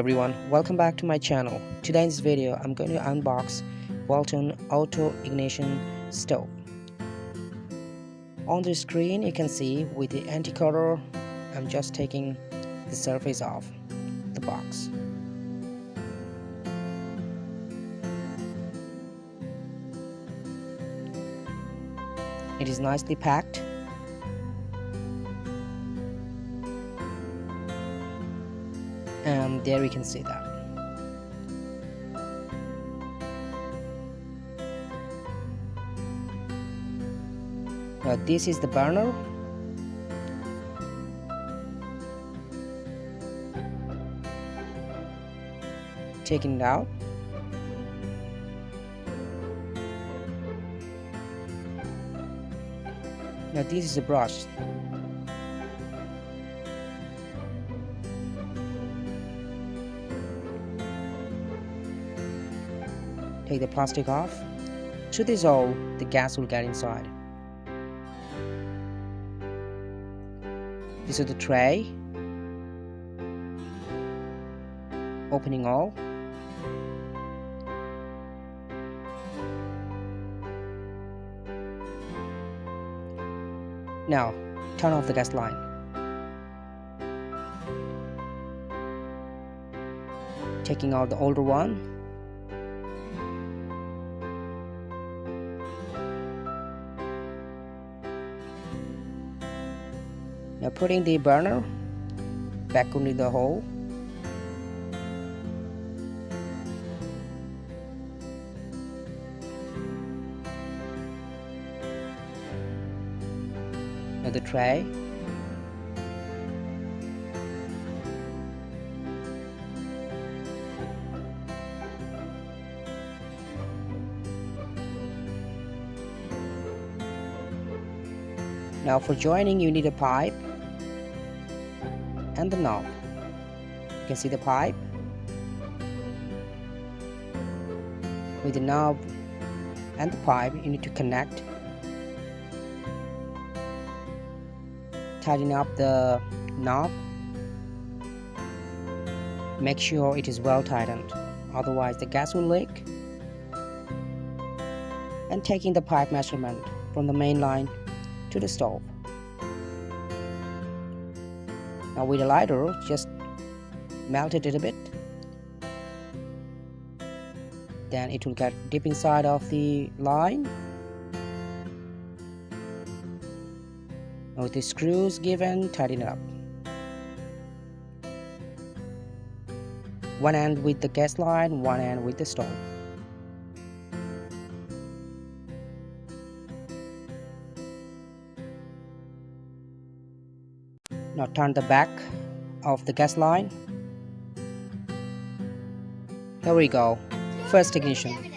everyone, welcome back to my channel. Today in this video I'm going to unbox Walton auto ignition stove. On the screen you can see with the anti-color I'm just taking the surface off the box. It is nicely packed. And there we can see that. This is the burner. Taking it out. Now this is a brush. Take the plastic off. Through this hole, the gas will get inside. This is the tray. Opening all. Now, turn off the gas line. Taking out the older one. Now putting the burner back into the hole. Now the tray. Now for joining you need a pipe and the knob. You can see the pipe with the knob and the pipe. You need to connect. Tighten up the knob. Make sure it is well tightened, otherwise the gas will leak. And taking the pipe measurement from the main line to the stove. Now with a lighter, just melt it a bit. Then it will get deep inside of the line. Now with the screws given, tighten it up. One end with the gas line, one end with the stove. Now turn the back of the gas line. Here we go. First ignition.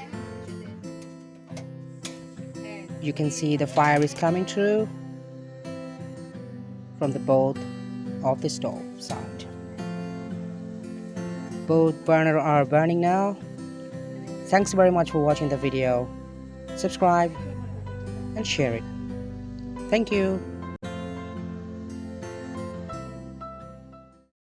You can see the fire is coming through from the both of the stove side. Both burners are burning now. Thanks very much for watching the video. Subscribe and share it. Thank you.